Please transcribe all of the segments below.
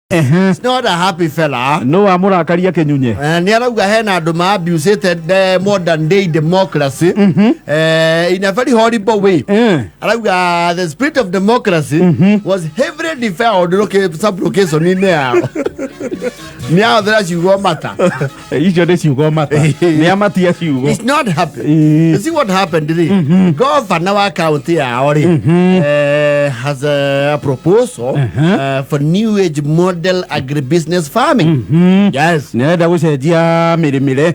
It's not a happy fella. No amurakaria Kinyunye. Ni arauga hena andu ma abused modern day democracy in a very horrible way. Arauga the spirit of democracy was heavily defiled sub-location in there. Now that you go matter. It's not happy. You see what happened today? Governor of county has a proposal for new age model agribusiness farming. Yes. Nenda gusejia miremire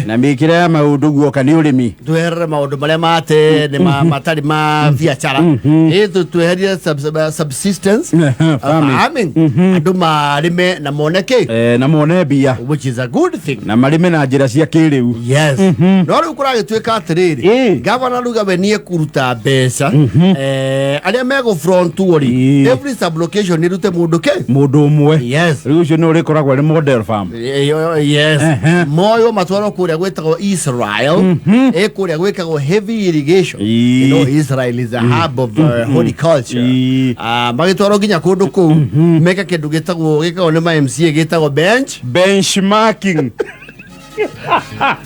na mikira maundu guoka ni urimi. Tuherere maundu maria mate ni matari ma biashara. Tuherie subsistence farming. Andu marime na moneke. Na mone bia, which is a good thing. Na marime na njira cia kiriu. Yes. No riu kuragituika atiriri. Governor ruga we nie kuruta mbeca. Aria mego front wori. Every sublocation ni rute mundu ke. Mundu umwe. Yes. Riu cio no rikoragwo ni model farm. Yes. Moyo matwaro kuria gwetagwo Israel. Kuria gwekagwo heavy irrigation. You know Israel is a hub of horticulture. Magitwaro ginya kundu ku meka kindu gitagwo ni ma MCA gitagwo benchmarking.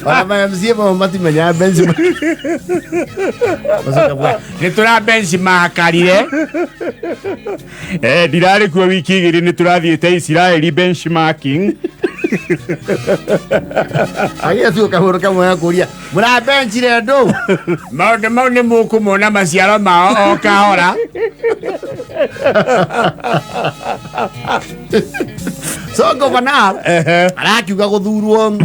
Para MCA ba mati menya benchmarking. Nitura benchmarkarire. Dirari kwa wiki igiri niturathiete Israeli benchmarking. Agia tu kahoro kamwe ya kuria. Mura benchire ndo. Maundu ni mukumona maciaro mao o kahora. So governor arakiuga guthurwo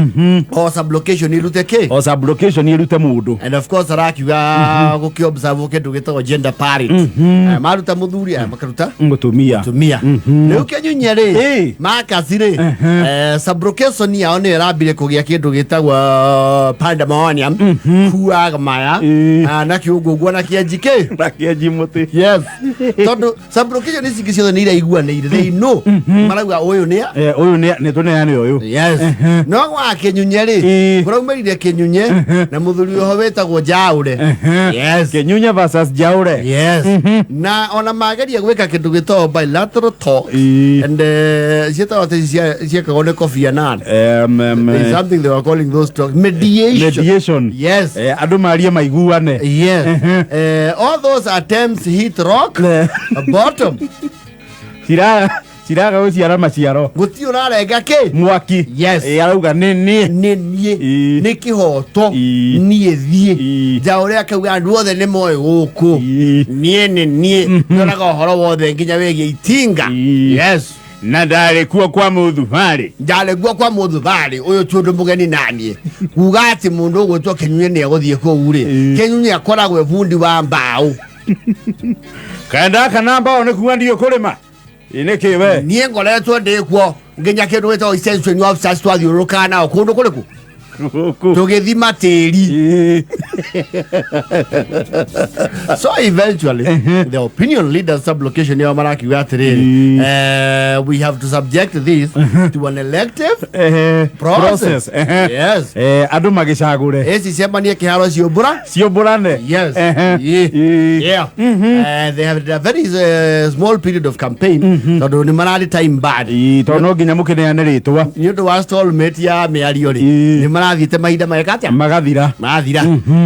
o sublocation irute ke o sublocation irute mundu, and of course arakiuga gukiobserve kindu gitagwo gender parity. Maruta muthuri makaruta mutumia riu Kinyunye ri makacire sublocation yao ni irambire kugia kindu gitagwo pandemonium kuaga maya na kiuguguo na kiajike na kiajimuti. Yes. Tondu sublocation ici ciothe ni iraiguanĩire, they know marauga uyu ni uyu ni tuneane uyu. Yes. No gwa Kinyunye ri kuraumerire Kinyunye na muthuri ho wetagwo Jaure. Yes. Kinyunye versus Jaure. Yes. Na ona mageria gwika kindu gitagwo bilateral talk and cietagwo ciekagwo ni Kofi Annan. There's something they were calling those talks mediation. Yes. Andu maria maiguane. Yes. All those attempts hit rock bottom. Siraga uciara maciaro guti urarenga ki mwaki. Yes. Arauga ni kihoto nie thie Jaure akauga andu othe ni moyo guku nie ndoraga horo wothe nginya wegie itinga. Yes. Na ndari kuo kwa muthuvari uyu tundu mugeni nanie kuga ati mundu ugwitwo Kinyunye ni aguthie ku uri Kinyunye akoragwe bundi wa mbao kana mbao ni kuga ndio kurima ine kiwe nie ngoretwo ndikwo nginya kindu gitagwo extension officers twathiurukana o kundu kuriku tugithima tiri. So eventually the opinion leaders sublocation ya maraki atiriri we have to subject this to an elective process. Yes. Andu magicagure esi sembanie kiharo ciobura ne. Yes. Yeah. They have a very small period of campaign. Tondu ni marari time bad. Tono nginya mukineane ritwa ni undu wa stallment ya miario ri ni marathite mahinda maikatia magathira.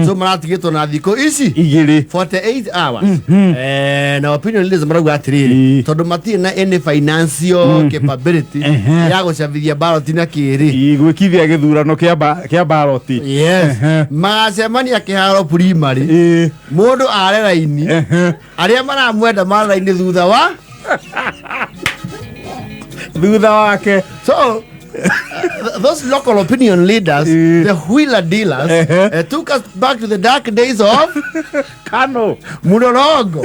So maratigitwo na thiko ici igiri 48 hours. Na opinion leaders marauga atiriri tondu matirĩ na any financial capability ya gucabithia ballot na kiri gwikithia githurano kia ballot. Yes. Magacemania kiharo primary mundu are raini aria maramwenda mara raini thutha wake. So those local opinion leaders, the wheeler dealers, took us back to the dark days of Kano mlolongo.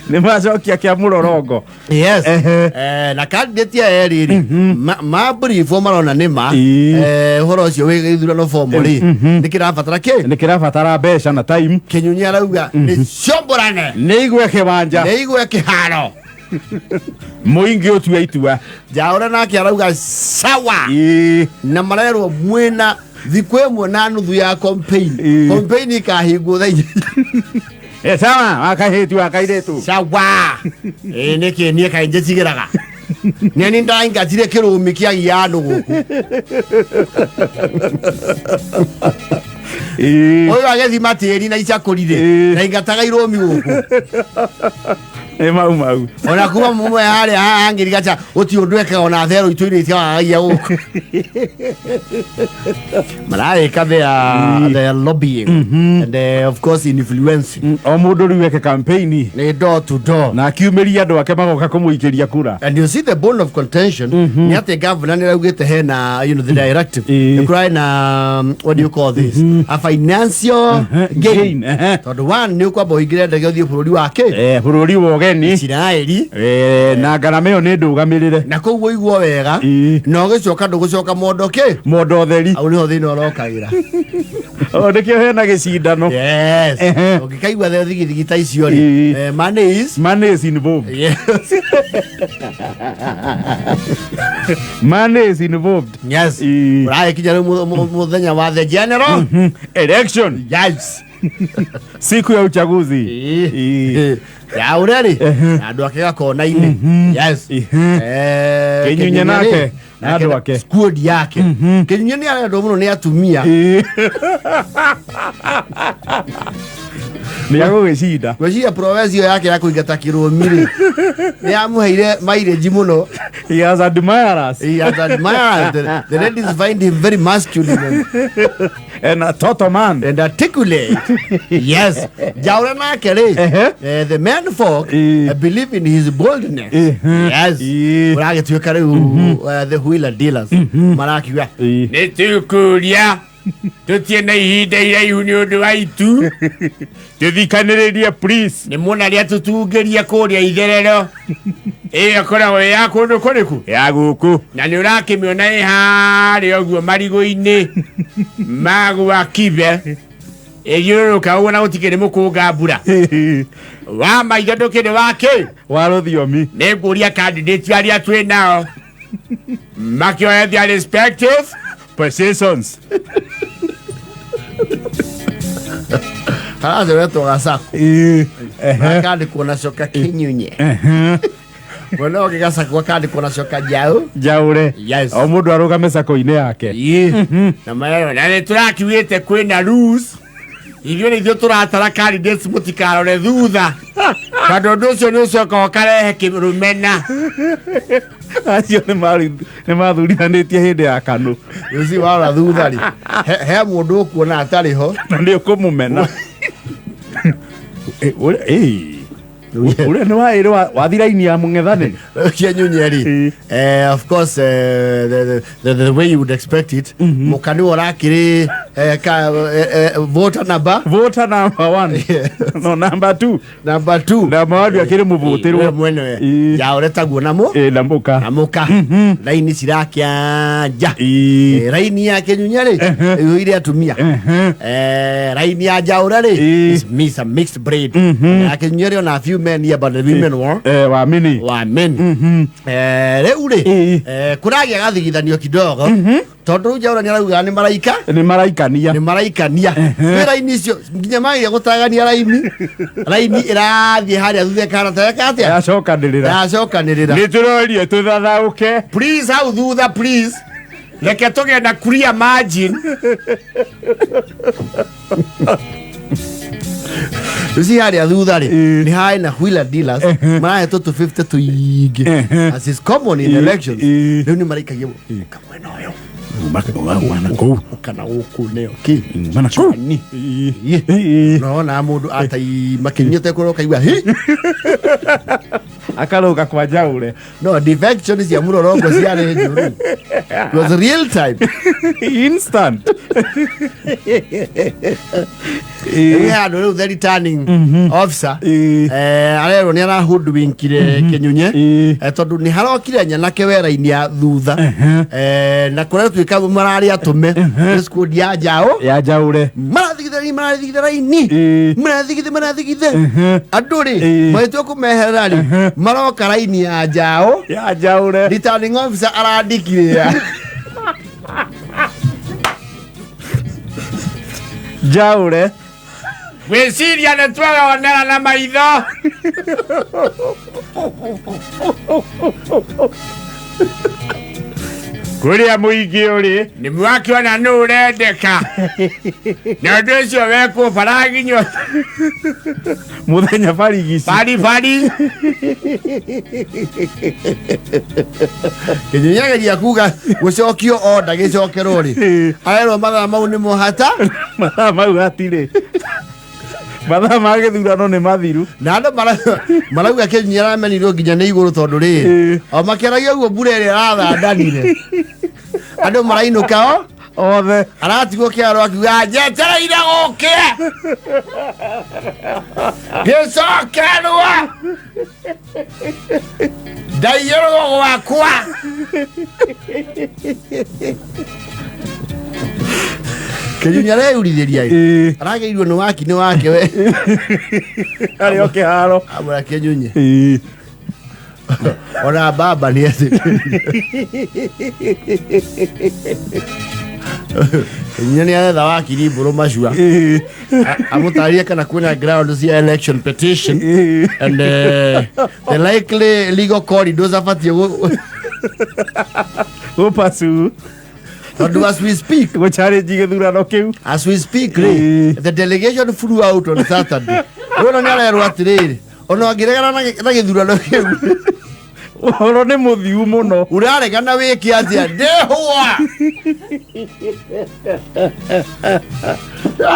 Ni macokia kia mlolongo. Yes. Na candidate ya eriri ma brief marona nima horo cio we githurano formally nikirabatara ki nikirabatara mbeca na time. Kinyunye arauga ni ciomborane ni igwe kibanja ni igwe kiharo muingi utua itua. Jaura nake arauga sawa na marerwo mwena thikwe mwe na nuthu ya campaign ikahingo tha Sawa akahetu akairetu sawa niki nie kainje tigiraga neni ndaingatire kirumi kia giano guku oyo agethi matiri na icakurire na ingataga iromi guku mau ona kuma mumwe hari angirigacha uti undweka ona thero ituire tia ya guku marae they are lobbying and of course influencing o mundu riweke campaign ni door to door na kiumiria andu ake magoka kumuikiria kura. And you see the bone of contention ni ate governor ni raugite hena the directive ni kurai na what do you call this a financial gain tondu one ni kwa boigire ndege uthie bururi wake bururi wogeni Israeli na ngarama iyo ni ndugamirire na koguo igwo wega no gicoka ndugucoka mondo theri au niho thini orokagira o ndikio hena gicindano yes ukikaigua the thigithigi ta icio ri money is involved. Yes. Money is involved. Yes. Urai kinya muthenya wa the general election. Yes. Siku ya uchaguzi. Ya ureri andu akega kona ine. Yes. Kinyunye nake andu ake squad yake Kinyunye ni andu muno ni atumia ni yago gicida gwiciria provincial yake ya kuingata kirumiri ni amuheire mileage muno. He has admirers. The ladies find him very masculine and a total man and articulate. Yes. Jaura nake ri the men folk believe in his boldness. Yes. Uragituika riu the wheeler dealers marakiwa ni tukuria tutiena ihinda iraihu ni undu waitu tuthikaniririe please ni muna ria tutungeria kuria itherero akoragwo ya kundu kuriku ya guku na ni urakimiona ihari oguo marigo-ini magwa kibe eyuruka wona utikire mukunga mbura wa maitho ndukire wake wa ruthiomi ni nguria candidate aria twi nao makioya their respective positions. Haza wetu gasako kandi kuna shoka Kinyunye wona ogigasa kwa kandi kuna shoka jaure. Yes. O mundu arugame sako-ini yake na mayo na turakiwite kwina rules ivyo ni thio turatara candidates mutikarore thutha kandu nducio ni ucoka ukarehe kirumena acio ni mathurithanitie hindi ya kanu uci wara thutha ri he mundu ukuona atari ho na ni ukumumena ule ni wairi wathiraini ya mung'ethaniri Kinyunye ri of course the way you would expect it mukani orakiri voter number 1 no number 2 na mawadi akiri muvutirwo mwene ya oreta guonamo namuka laini sirakia ja laini ya Kinyunye ri ile atumia laini ya jaura ri is mixed breed ya Kinyunye ri na few men here but the women were wa mini reure kuragia gathigithanio kidogo tondu jaura ni arauga ni maraikania wira-ini icio nginya mairia gutagania laini irathie haria thutha karata yakate yacokanirira ni turorie tuthathauke please how thutha please reke tugenda clear margin uci haria thutha ri ni hai na wheeler dealers marahe tu 250 tu igi as is common in elections riu ni maraikagia kamwena uyu kana guku neo ki mana chani no mundu atai makinyete kuroka igwa hi akaroka kwa jaure no defections ya mlolongo ciare njuru it was real time instant had no the returning officer arero ni ara hoodwinkire Kinyunye tondu ni harokire nyanake wera-ini ya thutha na kuria twika marari atume squad ya jaure marathigithe raini marathigithe anduri maitwe kumeherera ri maroka raini ya jaure returning officer arandikire jaure gwiciria nĩ tweyonera na maitho. Kuria muingi uri ni mwakiona nĩ ũrendeka na ũndũ ũcio wekwo baraginyo muthenya barigici bari Kinyunye kuga gucokio oda gicokero ri aero mathaa mau nĩ mũhata mathaa mau hatire mathaa ma githurano nĩ mathiru na andũ marauga Kinyunye aramenirwo nginya nĩ igũrũ tondũ rĩ o makĩaragia ũguo mbura ĩrĩa ĩrathandanire andũ marainũka othe aratigwo kĩaro akiuga njetereire gũke gĩcokerwo ndaiyũrwo gwakwa Kinyunye areyurithĩria arageirwo nĩ wake we arĩ o kiharo amũra Kinyunye ona baba nĩ Kinyunye nĩ aretha wakiri mbũrũ macua amũtarĩrie kana kwĩna ground cia election petition and the likely legal corridors abatie gũpasu tondũ as we speak gũchallenge gĩthurano kĩu as we speak the delegation flew out on Saturday rĩu nĩ arerwo atĩrĩrĩ ona angĩregana na gĩthurano kĩu ũhoro nĩ mũthiu mũno ũraregana wĩke atĩa ndĩhũa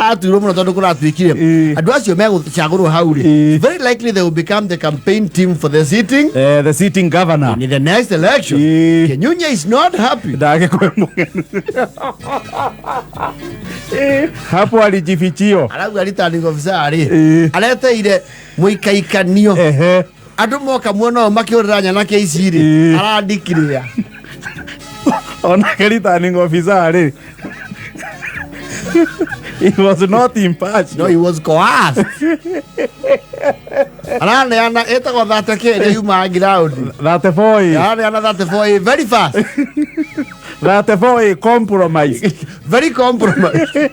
aturwo mũno tondũ kũratuĩkire andũ acio megũcagũrwo hau rĩ very likely they will become the campaign team for the sitting governor in the next election. Kinyunye is not happy ndagĩkwe mũgeni hapo alijifichio arauga returning officer rĩ areteire mũikaikanio andũ moka muona o makĩũrĩra nyanake ici rĩ arandikĩrĩra ona returning officer rĩ he was not impartial. No, he was coerced. Ananeana etagwo 30k rĩ yuma ground 34 ananeana 34 very fast 34 compromise very compromise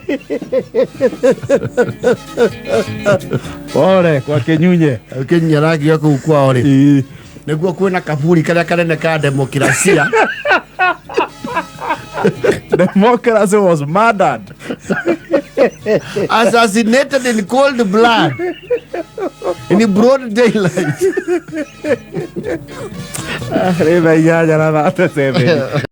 ore kwa Kinyunye aragia kũu kwao rĩ nĩguo kwĩna kaburi karĩa kanene ka demokrasia democracy was murdered assassinated in cold blood in broad daylight rĩtha inyanya na 37